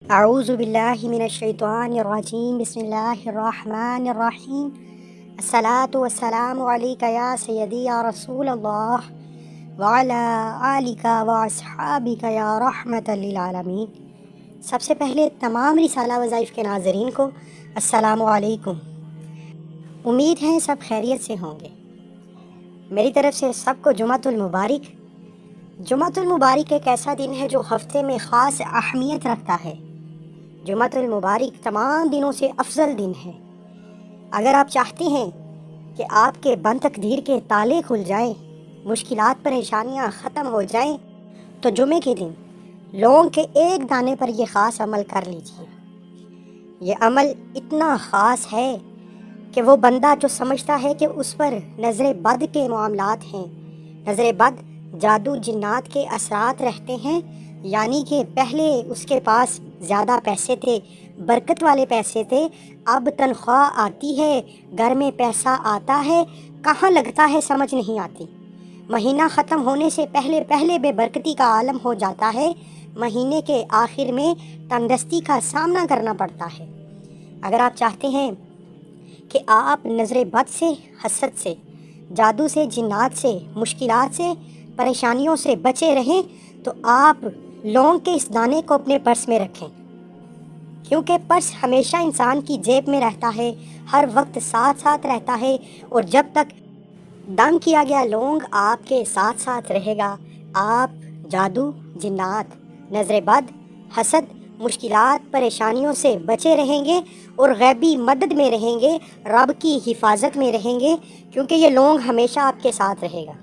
اعوذ باللہ من الشیطان الرجیم بسم اللہ الرحمن الرحیم الصلاۃ والسلام علیک یا سیدی یا رسول اللہ وعلی آلک واصحابک یا رحمۃ للعالمین۔ سب سے پہلے تمام رسالہ وظائف کے ناظرین کو السلام علیکم۔ امید ہے سب خیریت سے ہوں گے۔ میری طرف سے سب کو جمعۃ المبارک۔ جمعۃ المبارک ایک ایسا دن ہے جو ہفتے میں خاص اہمیت رکھتا ہے۔ جمعۃ المبارک تمام دنوں سے افضل دن ہے۔ اگر آپ چاہتے ہیں کہ آپ کے بند تقدیر کے تالے کھل جائیں، مشکلات پریشانیاں ختم ہو جائیں، تو جمعے کے دن لونگ کے ایک دانے پر یہ خاص عمل کر لیجئے۔ یہ عمل اتنا خاص ہے کہ وہ بندہ جو سمجھتا ہے کہ اس پر نظر بد کے معاملات ہیں، نظر بد جادو جنات کے اثرات رہتے ہیں، یعنی کہ پہلے اس کے پاس زیادہ پیسے تھے، برکت والے پیسے تھے، اب تنخواہ آتی ہے، گھر میں پیسہ آتا ہے، کہاں لگتا ہے سمجھ نہیں آتی۔ مہینہ ختم ہونے سے پہلے بے برکتی کا عالم ہو جاتا ہے، مہینے کے آخر میں تنگدستی کا سامنا کرنا پڑتا ہے۔ اگر آپ چاہتے ہیں کہ آپ نظر بد سے، حسد سے، جادو سے، جنات سے، مشکلات سے، پریشانیوں سے بچے رہیں، تو آپ لونگ کے اس دانے کو اپنے پرس میں رکھیں، کیونکہ پرس ہمیشہ انسان کی جیب میں رہتا ہے، ہر وقت ساتھ رہتا ہے، اور جب تک دم کیا گیا لونگ آپ کے ساتھ رہے گا، آپ جادو جنات، نظر بد، حسد، مشکلات پریشانیوں سے بچے رہیں گے اور غیبی مدد میں رہیں گے، رب کی حفاظت میں رہیں گے، کیونکہ یہ لونگ ہمیشہ آپ کے ساتھ رہے گا۔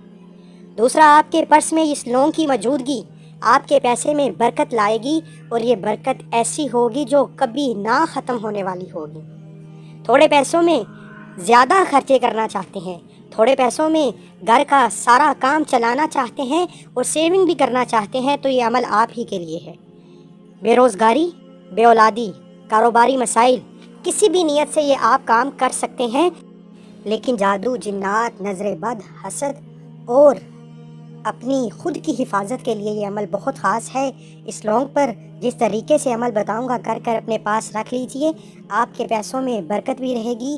دوسرا، آپ کے پرس میں اس لونگ کی موجودگی آپ کے پیسے میں برکت لائے گی، اور یہ برکت ایسی ہوگی جو کبھی نہ ختم ہونے والی ہوگی۔ تھوڑے پیسوں میں زیادہ خرچے کرنا چاہتے ہیں، تھوڑے پیسوں میں گھر کا سارا کام چلانا چاہتے ہیں اور سیونگ بھی کرنا چاہتے ہیں، تو یہ عمل آپ ہی کے لیے ہے۔ بے روزگاری، بے اولادی، کاروباری مسائل، کسی بھی نیت سے یہ آپ کام کر سکتے ہیں، لیکن جادو جنات، نظر بد، حسد اور اپنی خود کی حفاظت کے لیے یہ عمل بہت خاص ہے۔ اس لونگ پر جس طریقے سے عمل بتاؤں گا کر اپنے پاس رکھ لیجئے، آپ کے پیسوں میں برکت بھی رہے گی،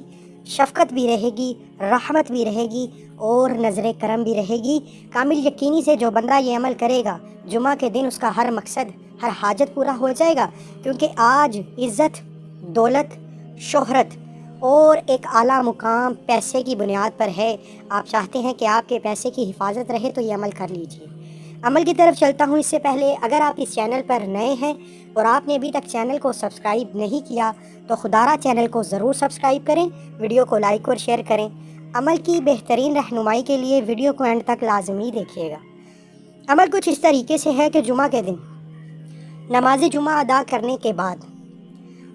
شفقت بھی رہے گی، رحمت بھی رہے گی، اور نظر کرم بھی رہے گی۔ کامل یقینی سے جو بندہ یہ عمل کرے گا، جمعہ کے دن اس کا ہر مقصد، ہر حاجت پورا ہو جائے گا، کیونکہ آج عزت، دولت، شہرت اور ایک اعلیٰ مقام پیسے کی بنیاد پر ہے۔ آپ چاہتے ہیں کہ آپ کے پیسے کی حفاظت رہے، تو یہ عمل کر لیجئے۔ عمل کی طرف چلتا ہوں اس سے پہلے، اگر آپ اس چینل پر نئے ہیں اور آپ نے ابھی تک چینل کو سبسکرائب نہیں کیا، تو خدارہ چینل کو ضرور سبسکرائب کریں، ویڈیو کو لائک اور شیئر کریں۔ عمل کی بہترین رہنمائی کے لیے ویڈیو کو اینڈ تک لازمی دیکھیے گا۔ عمل کچھ اس طریقے سے ہے کہ جمعہ کے دن نماز جمعہ ادا کرنے کے بعد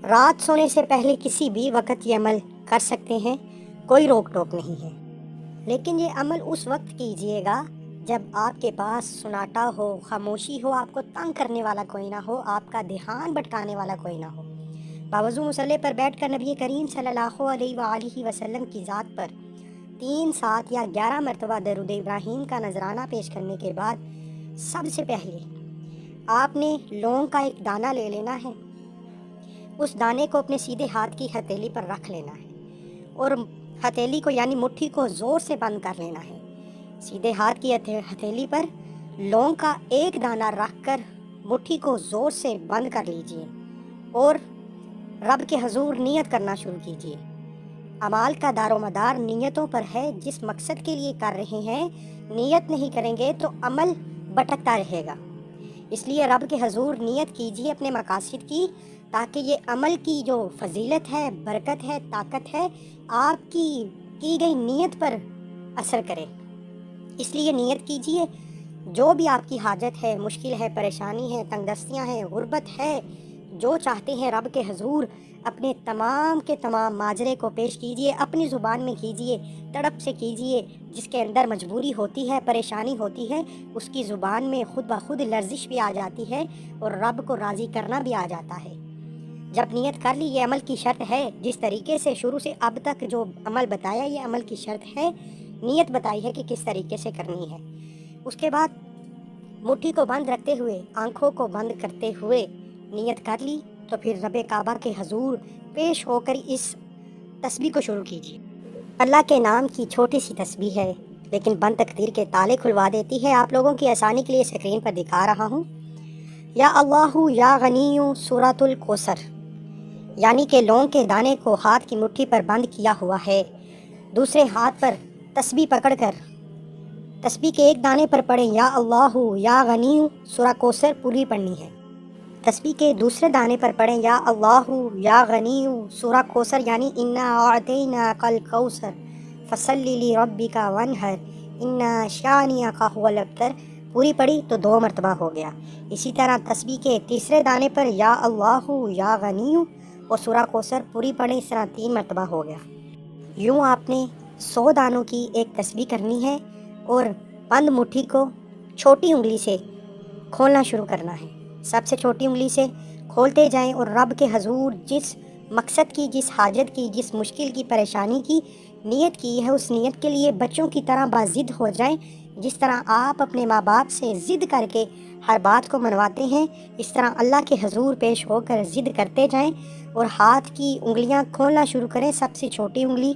رات سونے سے پہلے کسی بھی وقت یہ عمل کر سکتے ہیں، کوئی روک ٹوک نہیں ہے، لیکن یہ عمل اس وقت کیجئے گا جب آپ کے پاس سناٹا ہو، خاموشی ہو، آپ کو تنگ کرنے والا کوئی نہ ہو، آپ کا دھیان بھٹکانے والا کوئی نہ ہو۔ باوضو مصلی پر بیٹھ کر نبی کریم صلی اللہ علیہ وآلہ وسلم کی ذات پر 3، 7 یا 11 مرتبہ درود ابراہیم کا نذرانہ پیش کرنے کے بعد سب سے پہلے آپ نے لونگ کا ایک دانہ لے لینا ہے۔ اس دانے کو اپنے سیدھے ہاتھ کی ہتھیلی پر رکھ لینا ہے، اور ہتھیلی کو یعنی مٹھی کو زور سے بند کر لینا ہے۔ سیدھے ہاتھ کی ہتھیلی پر لونگ کا ایک دانہ رکھ کر مٹھی کو زور سے بند کر لیجئے، اور رب کے حضور نیت کرنا شروع کیجئے۔ اعمال کا دار و مدار نیتوں پر ہے، جس مقصد کے لیے کر رہے ہیں، نیت نہیں کریں گے تو عمل بھٹکتا رہے گا۔ اس لیے رب کے حضور نیت کیجئے اپنے مقاصد کی، تاکہ یہ عمل کی جو فضیلت ہے، برکت ہے، طاقت ہے، آپ کی گئی نیت پر اثر کرے۔ اس لیے نیت کیجئے، جو بھی آپ کی حاجت ہے، مشکل ہے، پریشانی ہے، تنگدستیاں ہیں، غربت ہے، جو چاہتے ہیں رب کے حضور اپنے تمام کے تمام ماجرے کو پیش کیجئے، اپنی زبان میں کیجئے، تڑپ سے کیجئے۔ جس کے اندر مجبوری ہوتی ہے، پریشانی ہوتی ہے، اس کی زبان میں خود بخود لرزش بھی آ جاتی ہے، اور رب کو راضی کرنا بھی آ جاتا ہے۔ جب نیت کر لی، یہ عمل کی شرط ہے، جس طریقے سے شروع سے اب تک جو عمل بتایا، یہ عمل کی شرط ہے، نیت بتائی ہے کہ کس طریقے سے کرنی ہے۔ اس کے بعد مٹھی کو بند رکھتے ہوئے، آنکھوں کو بند کرتے ہوئے نیت کر لی تو پھر رب کعبہ کے حضور پیش ہو کر اس تسبیح کو شروع کیجیے۔ اللہ کے نام کی چھوٹی سی تسبیح ہے، لیکن بند تقدیر کے تالے کھلوا دیتی ہے۔ آپ لوگوں کی آسانی کے لیے اسکرین پر دکھا رہا ہوں۔ یا اللہ یا غنی سورۃ الکوثر، یعنی کہ لونگ کے دانے کو ہاتھ کی مٹھی پر بند کیا ہوا ہے، دوسرے ہاتھ پر تسبیح پکڑ کر تسبیح کے ایک دانے پر پڑھیں یا اللہ یا غنی سورہ کوثر پوری پڑھنی ہے۔ تسبیح کے دوسرے دانے پر پڑھیں یا اللہ یا غنی سورہ کوثر، یعنی انا اعطیناک الکوثر فصلی لربک وانحر ان شانئک هو الابتر پوری پڑھی تو 2 مرتبہ ہو گیا۔ اسی طرح تسبیح کے تیسرے دانے پر یا اللہ یا غنی اور سورہ کوثر پوری پڑھیں، اس طرح 3 مرتبہ ہو گیا۔ یوں آپ نے 100 دانوں کی ایک تسبیح کرنی ہے اور بند مٹھی کو چھوٹی انگلی سے کھولنا شروع کرنا ہے۔ سب سے چھوٹی انگلی سے کھولتے جائیں اور رب کے حضور جس مقصد کی، جس حاجت کی، جس مشکل کی، پریشانی کی نیت کی ہے، اس نیت کے لیے بچوں کی طرح باضد ہو جائیں۔ جس طرح آپ اپنے ماں باپ سے ضد کر کے ہر بات کو منواتے ہیں، اس طرح اللہ کے حضور پیش ہو کر ضد کرتے جائیں اور ہاتھ کی انگلیاں کھولنا شروع کریں۔ سب سے چھوٹی انگلی،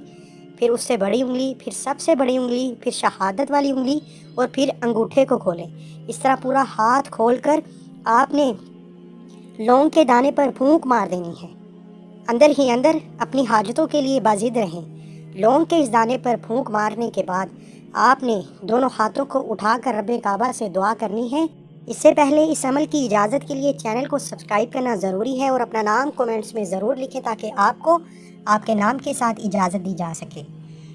پھر اس سے بڑی انگلی، پھر سب سے بڑی انگلی، پھر شہادت والی انگلی اور پھر انگوٹھے کو کھولیں۔ اس طرح پورا ہاتھ کھول کر آپ نے لونگ کے دانے پر پھونک مار دینی ہے۔ اندر ہی اندر اپنی حاجتوں کے لیے باضد رہیں۔ لونگ کے اس دانے پر پھونک مارنے کے بعد آپ نے دونوں ہاتھوں کو اٹھا کر رب کعبہ سے دعا کرنی ہے۔ اس سے پہلے اس عمل کی اجازت کے لیے چینل کو سبسکرائب کرنا ضروری ہے اور اپنا نام کومنٹس میں ضرور لکھیں تاکہ آپ کو آپ کے نام کے ساتھ اجازت دی جا سکے۔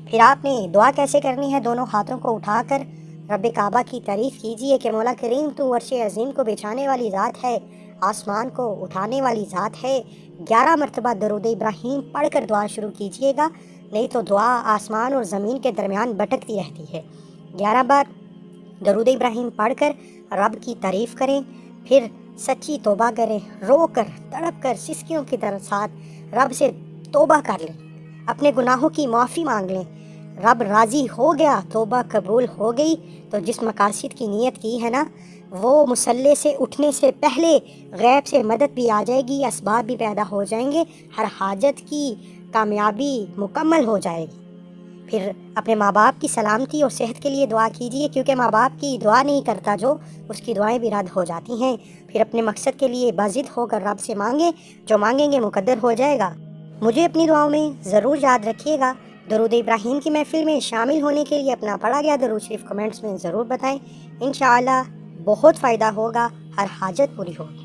پھر آپ نے دعا کیسے کرنی ہے؟ دونوں ہاتھوں کو اٹھا کر رب کعبہ کی تعریف کیجیے کہ مولا کریم تو عرش عظیم کو بچھانے والی ذات ہے، آسمان کو اٹھانے والی ذات ہے۔ 11 مرتبہ درود ابراہیم پڑھ کر دعا شروع کیجیے گا، نہیں تو دعا آسمان اور زمین کے درمیان بھٹکتی رہتی ہے۔ 11 بار درود ابراہیم پڑھ کر رب کی تعریف کریں، پھر سچی توبہ کریں، رو کر تڑپ کر سسکیوں کی طرح ساتھ رب سے توبہ کر لیں، اپنے گناہوں کی معافی مانگ لیں۔ رب راضی ہو گیا، توبہ قبول ہو گئی تو جس مقاصد کی نیت کی ہے نا، وہ مصلی سے اٹھنے سے پہلے غیب سے مدد بھی آ جائے گی، اسباب بھی پیدا ہو جائیں گے، ہر حاجت کی کامیابی مکمل ہو جائے گی۔ پھر اپنے ماں باپ کی سلامتی اور صحت کے لیے دعا کیجیے، کیونکہ ماں باپ کی دعا نہیں کرتا جو، اس کی دعائیں بھی رد ہو جاتی ہیں۔ پھر اپنے مقصد کے لیے باضد ہو کر رب سے مانگیں، جو مانگیں گے مقدر ہو جائے گا۔ مجھے اپنی دعاؤں میں ضرور یاد رکھیے گا۔ درود ابراہیم کی محفل میں شامل ہونے کے لیے اپنا پڑھا گیا درود شریف کمنٹس میں ضرور بتائیں، انشاءاللہ بہت فائدہ ہوگا، ہر حاجت پوری ہوگی۔